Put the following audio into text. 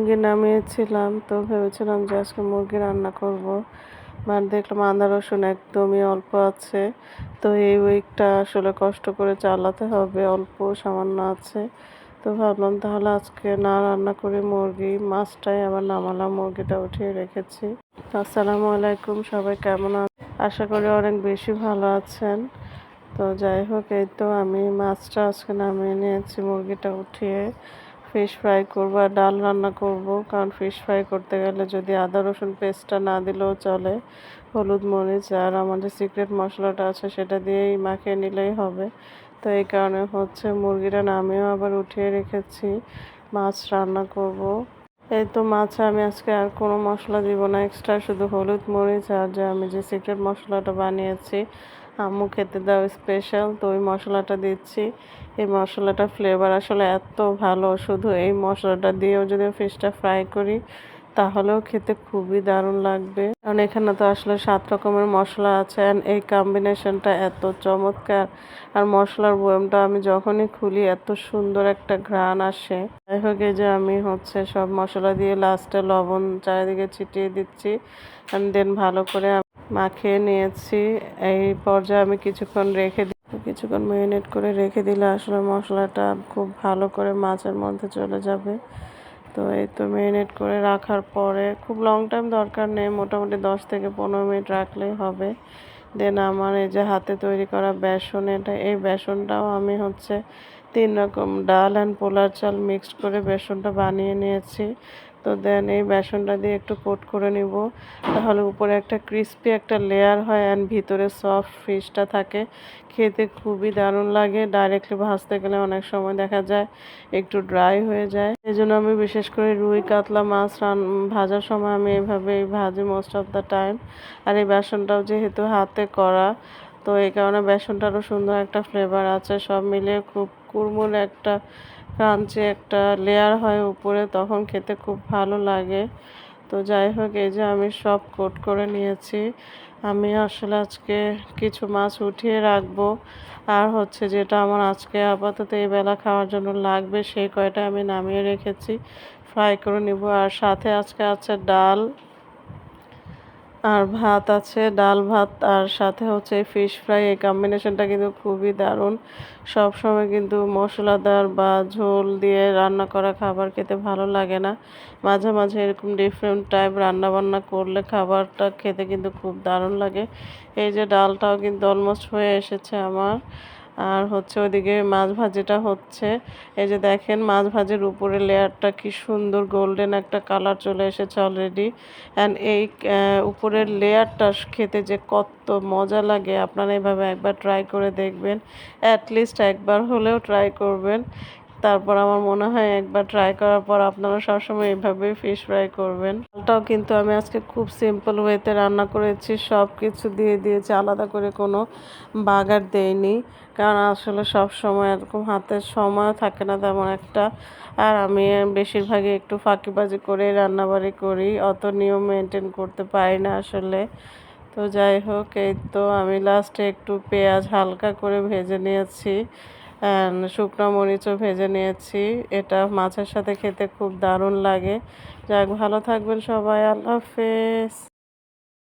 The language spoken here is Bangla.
মুরগি নামিয়েছিলাম, তো ভেবেছিলাম যে আজকে মুরগি রান্না করব। বাট দেখলাম আদা রসুন একদমই অল্প আছে। তো এই উইকটা আসলে কষ্ট করে চালাতে হবে, অল্প সামান্য আছে। তো ভাবলাম তাহলে আজকে না রান্না করে মুরগি মাছটাই আবার নামালাম, মুরগিটা উঠিয়ে রেখেছি। আসসালামু আলাইকুম, সবাই কেমন আছেন? আশা করি অনেক বেশি ভালো আছেন। তো যাই হোক, এই তো আমি মাছটা আজকে নামিয়ে নিয়েছি, মুরগিটা উঠিয়ে ফিশ ফ্রাই করবো আর ডাল রান্না করব। কারণ ফিশ ফ্রাই করতে গেলে যদি আদা রসুন পেস্টটা না দিলেও চলে, হলুদ মরিচ আর আমাদের সিক্রেট মশলাটা আছে সেটা দিয়েই মাখিয়ে নিলেই হবে। তো এই কারণে হচ্ছে মুরগিটা নামিয়েও আবার উঠিয়ে রেখেছি, মাছ রান্না করব। এই তো মাছে আমি আজকে আর কোনো মশলা দিব না এক্সট্রা, শুধু হলুদ মরিচ আর যে আমি যে সিক্রেট মশলাটা বানিয়েছি আম্মু খেতে দাও স্পেশাল, তো ওই মশলাটা দিচ্ছি। এই মশলাটার ফ্লেভার আসলে এত ভালো, শুধু এই মশলাটা দিয়েও যদি ফিশটা ফ্রাই করি তাহলেও খেতে খুবই দারুণ লাগবে। কারণ এখানে তো আসলে 7 রকমের মশলা আছে and এই কম্বিনেশনটা এত চমৎকার। আর মশলার বয়ামটা আমি যখনই খুলি এত সুন্দর একটা ঘ্রাণ আসে। যাই হোক, এই যে আমি হচ্ছে সব মশলা দিয়ে লাস্টে লবণ চারিদিকে ছিটিয়ে দিচ্ছি and দেন ভালো করে মাখিয়ে নিয়েছি। এই পর্যায়ে আমি কিছুক্ষণ ম্যারিনেট করে রেখে দিলে আসলে মশলাটা খুব ভালো করে মাছের মধ্যে চলে যাবে। তো এই তো ম্যারিনেট করে রাখার পরে খুব লং টাইম দরকার নেই, মোটামুটি 10 থেকে 15 মিনিট রাখলেই হবে। দেন আমার এই যে হাতে তৈরি করা বেসন, এই বেসনটাও আমি হচ্ছে 3 রকম ডাল অ্যান্ড পোলার চাল মিক্সড করে বেসনটা বানিয়ে নিয়েছি। তো দেন এই বেসনটা দিয়ে একটু কোট করে নিব, তাহলে উপরে একটা ক্রিস্পি একটা লেয়ার হয় অ্যান্ড ভিতরে সফট ফিশটা থাকে। খেতে খুবই দারুণ লাগে। ডাইরেক্টলি ভাজতে গেলে অনেক সময় দেখা যায় একটু ড্রাই হয়ে যায়। এই জন্য আমি বিশেষ করে রুই কাতলা মাছ ভাজার সময় আমি এভাবেই ভাজি মোস্ট অফ দ্য টাইম। আর এই বেসনটাও যেহেতু হাতে করা, তো এই কারণে বেসনটারও সুন্দর একটা ফ্লেভার আছে। সব মিলিয়ে খুব কুড়মুড়ে একটা ক্রাঞ্চি একটা লেয়ার হয় উপরে, তখন খেতে খুব ভালো লাগে। তো যাই হোক, এই যে আমি সব কোট করে নিয়েছি। আমি আসলে আজকে কিছু মাছ উঠিয়ে রাখবো, আর হচ্ছে যেটা আমার আজকে আপাতত এই বেলা খাওয়ার জন্য লাগবে সেই কয়টা আমি নামিয়ে রেখেছি, ফ্রাই করে নিব। আর সাথে আজকে আছে ডাল আর ভাত আছে, ডাল ভাত আর সাথে হচ্ছে ফিশ ফ্রাই। এই কম্বিনেশনটা কিন্তু খুবই দারুণ। সব সময় কিন্তু মশলাদার বা ঝোল দিয়ে রান্না করা খাবার খেতে ভালো লাগে না, মাঝে মাঝে এরকম ডিফারেন্ট টাইপ রান্না বান্না করলে খাবারটা খেতে কিন্তু খুব দারুণ লাগে। এই যে ডালটাও কিন্তু অলমোস্ট হয়ে এসেছে আমার। আর হচ্ছে ওইদিকে মাছ ভাজিটা হচ্ছে। এই যে দেখেন মাছ ভাজির উপরে লেয়ারটা কি সুন্দর গোল্ডেন একটা কালার চলে এসেছে অলরেডি। অ্যান্ড এই উপরের লেয়ারটা খেতে যে কত মজা লাগে, আপনারা এভাবে একবার ট্রাই করে দেখবেন, অ্যাটলিস্ট একবার হলেও ট্রাই করবেন। তারপর আমার মনে হয় একবার ট্রাই করার পর আপনারা সবসময় এইভাবেই ফিশ ফ্রাই করবেন। ডালটাও কিন্তু আমি আজকে খুব সিম্পল ওয়েতে রান্না করেছি, সব কিছু দিয়ে দিয়েছি, আলাদা করে কোনো বাগার দেইনি। কারণ আসলে সব সময় এরকম হাতে সময় থাকে না তেমন একটা। আর আমি বেশিরভাগই একটু ফাঁকিবাজি করে রান্নাবাড়ি করি, অত নিয়ম মেনটেন করতে পারি না আসলে। তো যাই হোক, এই তো আমি লাস্টে একটু পেঁয়াজ হালকা করে ভেজে নিয়েছি, শুকনো মরিচও ভেজে নিয়েছি। এটা মাছের সাথে খেতে খুব দারুণ লাগে। যাক, ভালো থাকবেন সবাই, আল্লাহ হাফেজ।